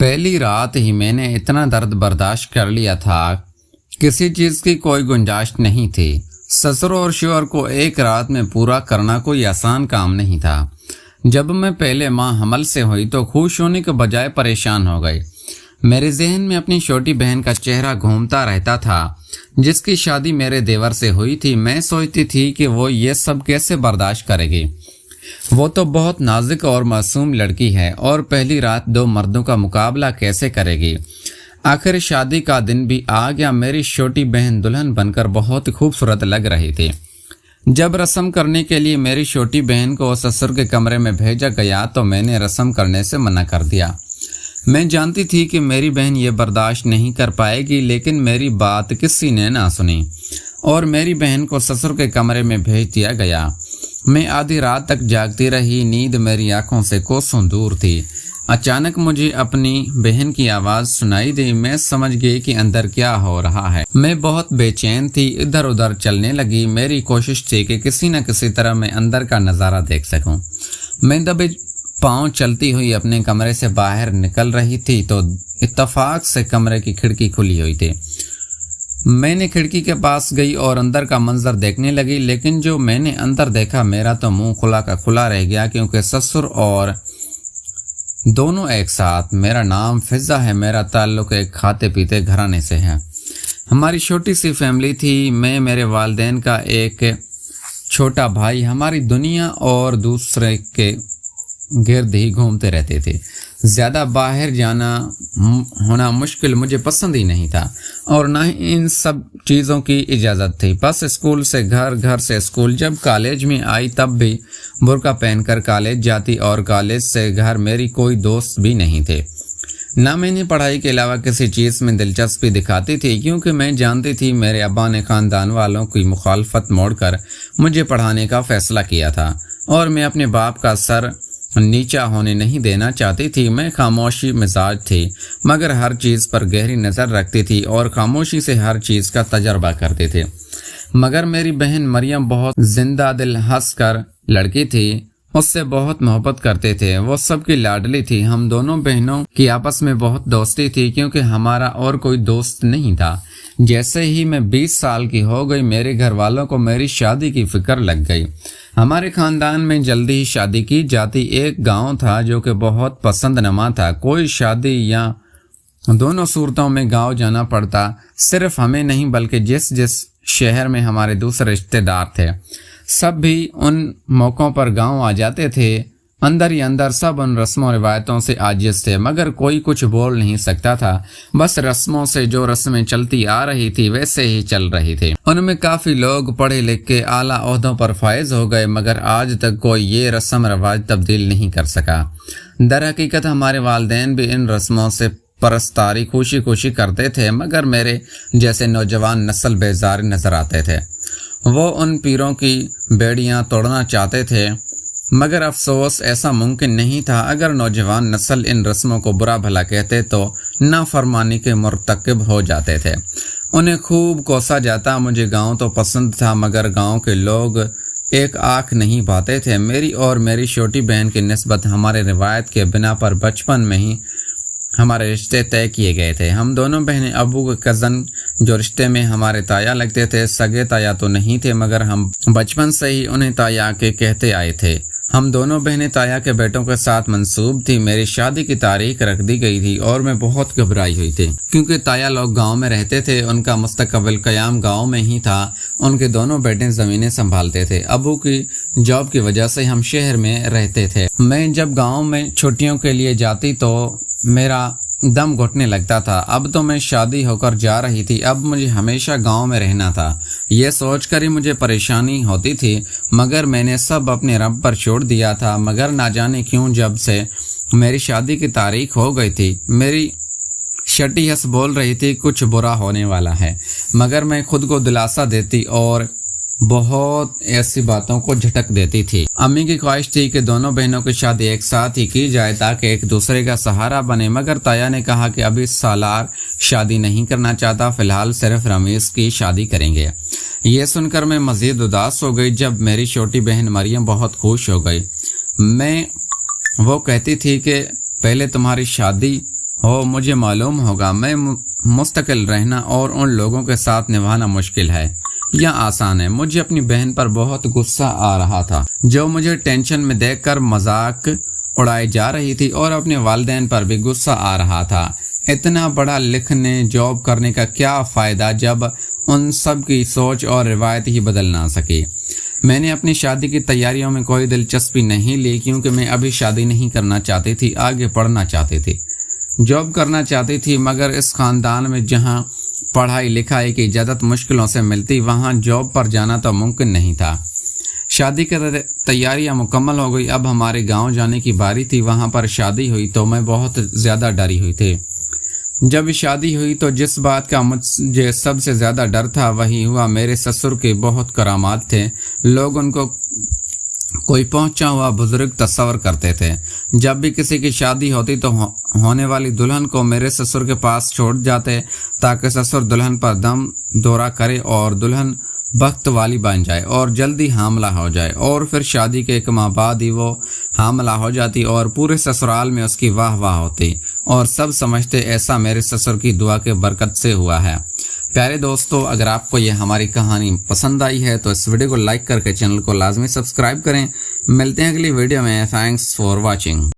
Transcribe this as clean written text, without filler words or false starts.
پہلی رات ہی میں نے اتنا درد برداشت کر لیا تھا، کسی چیز کی کوئی گنجائش نہیں تھی۔ سسر اور شوہر کو ایک رات میں پورا کرنا کوئی آسان کام نہیں تھا۔ جب میں پہلے ماہ حمل سے ہوئی تو خوش ہونے کے بجائے پریشان ہو گئی۔ میرے ذہن میں اپنی چھوٹی بہن کا چہرہ گھومتا رہتا تھا جس کی شادی میرے دیور سے ہوئی تھی۔ میں سوچتی تھی کہ وہ یہ سب کیسے برداشت کرے گی۔ وہ تو بہت نازک اور معصوم لڑکی ہے، اور پہلی رات دو مردوں کا مقابلہ کیسے کرے گی؟ آخر شادی کا دن بھی آ گیا۔ میری چھوٹی بہن دلہن بن کر بہت خوبصورت لگ رہی تھی۔ جب رسم کرنے کے لیے میری چھوٹی بہن کو سسر کے کمرے میں بھیجا گیا تو میں نے رسم کرنے سے منع کر دیا۔ میں جانتی تھی کہ میری بہن یہ برداشت نہیں کر پائے گی، لیکن میری بات کسی نے نہ سنی اور میری بہن کو سسر کے کمرے میں بھیج دیا گیا۔ میں آدھی رات تک جاگتی رہی، نیند میری آنکھوں سے کوسوں دور تھی۔ اچانک مجھے اپنی بہن کی آواز سنائی دی۔ میں سمجھ گئی کہ اندر کیا ہو رہا ہے۔ میں بہت بے چین تھی، ادھر ادھر چلنے لگی۔ میری کوشش تھی کہ کسی نہ کسی طرح میں اندر کا نظارہ دیکھ سکوں۔ میں دبے پاؤں چلتی ہوئی اپنے کمرے سے باہر نکل رہی تھی تو اتفاق سے کمرے کی کھڑکی کھلی ہوئی تھی۔ میں نے کھڑکی کے پاس گئی اور اندر کا منظر دیکھنے لگی، لیکن جو میں نے اندر دیکھا میرا تو منہ کھلا کا کھلا رہ گیا، کیونکہ سسر اور دونوں ایک ساتھ۔ میرا نام فضہ ہے، میرا تعلق ایک کھاتے پیتے گھرانے سے ہے۔ ہماری چھوٹی سی فیملی تھی، میں، میرے والدین کا ایک چھوٹا بھائی، ہماری دنیا اور دوسرے کے گرد ہی گھومتے رہتے تھے۔ زیادہ باہر جانا ہونا مشکل مجھے پسند ہی نہیں تھا، اور نہ ہی ان سب چیزوں کی اجازت تھی۔ بس اسکول سے گھر، گھر سے اسکول۔ جب کالج میں آئی تب بھی برقع پہن کر کالج جاتی، اور کالج سے گھر میری کوئی دوست بھی نہیں تھے۔ نہ میں نے پڑھائی کے علاوہ کسی چیز میں دلچسپی دکھاتی تھی، کیونکہ میں جانتی تھی میرے ابا نے خاندان والوں کی مخالفت موڑ کر مجھے پڑھانے کا فیصلہ کیا تھا، اور میں اپنے باپ کا سر نیچا ہونے نہیں دینا چاہتی تھی۔ میں خاموشی مزاج تھی، مگر ہر چیز پر گہری نظر رکھتی تھی اور خاموشی سے ہر چیز کا تجربہ کرتی تھی۔ مگر میری بہن مریم بہت زندہ دل ہنس کر لڑکی تھی، اس سے بہت محبت کرتے تھے، وہ سب کی لاڈلی تھی۔ ہم دونوں بہنوں کی آپس میں بہت دوستی تھی، کیونکہ ہمارا اور کوئی دوست نہیں تھا۔ جیسے ہی میں 20 سال کی ہو گئی، میرے گھر والوں کو میری شادی کی فکر لگ گئی۔ ہمارے خاندان میں جلدی ہی شادی کی جاتی۔ ایک گاؤں تھا جو کہ بہت پسند نما تھا۔ کوئی شادی یا دونوں صورتوں میں گاؤں جانا پڑتا، صرف ہمیں نہیں بلکہ جس شہر میں ہمارے دوسرے رشتے دار تھے سب بھی ان موقعوں پر گاؤں آ جاتے تھے۔ اندر ہی اندر سب ان رسم و روایتوں سے عاجز تھے، مگر کوئی کچھ بول نہیں سکتا تھا۔ بس رسموں سے جو رسمیں چلتی آ رہی تھی ویسے ہی چل رہی تھی۔ ان میں کافی لوگ پڑھے لکھ کے اعلیٰ عہدوں پر فائز ہو گئے، مگر آج تک کوئی یہ رسم رواج تبدیل نہیں کر سکا۔ در حقیقت ہمارے والدین بھی ان رسموں سے پرستاری خوشی خوشی کرتے تھے، مگر میرے جیسے نوجوان نسل بیزار نظر آتے تھے۔ وہ ان پیروں کی بیڑیاں توڑنا چاہتے تھے، مگر افسوس ایسا ممکن نہیں تھا۔ اگر نوجوان نسل ان رسموں کو برا بھلا کہتے تو نافرمانی کے مرتکب ہو جاتے تھے، انہیں خوب کوسا جاتا۔ مجھے گاؤں تو پسند تھا، مگر گاؤں کے لوگ ایک آنکھ نہیں بھاتے تھے۔ میری اور میری چھوٹی بہن کی نسبت ہمارے روایت کے بنا پر بچپن میں ہی ہمارے رشتے طے کیے گئے تھے۔ ہم دونوں بہنیں ابو کے کزن جو رشتے میں ہمارے تایا لگتے تھے، سگے تایا تو نہیں تھے، مگر ہم بچپن سے ہی انہیں تایا کے کہتے آئے تھے۔ ہم دونوں بہنیں تایا کے بیٹوں کے ساتھ منسوب تھی۔ میری شادی کی تاریخ رکھ دی گئی تھی اور میں بہت گھبرائی ہوئی تھی، کیونکہ تایا لوگ گاؤں میں رہتے تھے، ان کا مستقبل قیام گاؤں میں ہی تھا۔ ان کے دونوں بیٹے زمینیں سنبھالتے تھے۔ ابو کی جاب کی وجہ سے ہم شہر میں رہتے تھے۔ میں جب گاؤں میں چھٹیوں کے لیے جاتی تو میرا دم گھٹنے لگتا تھا۔ اب تو میں شادی ہو کر جا رہی تھی، اب مجھے ہمیشہ گاؤں میں رہنا تھا۔ یہ سوچ کر ہی مجھے پریشانی ہوتی تھی، مگر میں نے سب اپنے رب پر چھوڑ دیا تھا۔ مگر نہ جانے کیوں جب سے میری شادی کی تاریخ ہو گئی تھی، میری شٹی ہنس بول رہی تھی کچھ برا ہونے والا ہے، مگر میں خود کو دلاسا دیتی اور بہت ایسی باتوں کو جھٹک دیتی تھی۔ امی کی خواہش تھی کہ دونوں بہنوں کی شادی ایک ساتھ ہی کی جائے تاکہ ایک دوسرے کا سہارا بنے، مگر تایا نے کہا کہ ابھی سالار شادی نہیں کرنا چاہتا، فی الحال صرف رمیز کی شادی کریں گے۔ یہ سن کر میں مزید اداس ہو گئی۔ جب میری چھوٹی بہن مریم بہت خوش ہو گئی، وہ کہتی تھی کہ پہلے تمہاری شادی ہو مجھے معلوم ہوگا میں مستقل رہنا اور ان لوگوں کے ساتھ نبھانا مشکل ہے یا آسان ہے۔ مجھے اپنی بہن پر بہت غصہ آ رہا تھا جو مجھے ٹینشن میں دیکھ کر مذاق اڑائی جا رہی تھی، اور اپنے والدین پر بھی غصہ آ رہا تھا۔ اتنا بڑا لکھنے جاب کرنے کا کیا فائدہ جب ان سب کی سوچ اور روایت ہی بدل نہ سکی۔ میں نے اپنی شادی کی تیاریوں میں کوئی دلچسپی نہیں لی کیونکہ میں ابھی شادی نہیں کرنا چاہتی تھی، آگے پڑھنا چاہتی تھی، جاب کرنا چاہتی تھی، مگر اس خاندان میں جہاں پڑھائی لکھائی کی اجازت مشکلوں سے ملتی وہاں جاب پر جانا تو ممکن نہیں تھا۔ شادی کی تیاریاں مکمل ہو گئی، اب ہمارے گاؤں جانے کی باری تھی۔ وہاں پر شادی ہوئی تو میں بہت زیادہ ڈری ہوئی تھی۔ جب شادی ہوئی تو جس بات کا مجھے سب سے زیادہ ڈر تھا وہی ہوا۔ میرے سسر کے بہت کرامات تھے، لوگ ان کو کوئی پہنچا ہوا بزرگ تصور کرتے تھے۔ جب بھی کسی کی شادی ہوتی تو ہونے والی دلہن کو میرے سسر کے پاس چھوڑ جاتے تاکہ سسر دلہن پر دم دورہ کرے اور دلہن بخت والی بن جائے اور جلدی حاملہ ہو جائے، اور پھر شادی کے 1 ماہ بعد ہی وہ حاملہ ہو جاتی اور پورے سسرال میں اس کی واہ واہ ہوتی، اور سب سمجھتے ایسا میرے سسر کی دعا کے برکت سے ہوا ہے۔ پیارے دوستو، اگر آپ کو یہ ہماری کہانی پسند آئی ہے تو اس ویڈیو کو لائک کر کے چینل کو لازمی سبسکرائب کریں۔ ملتے ہیں اگلی ویڈیو میں۔ Thanks for watching.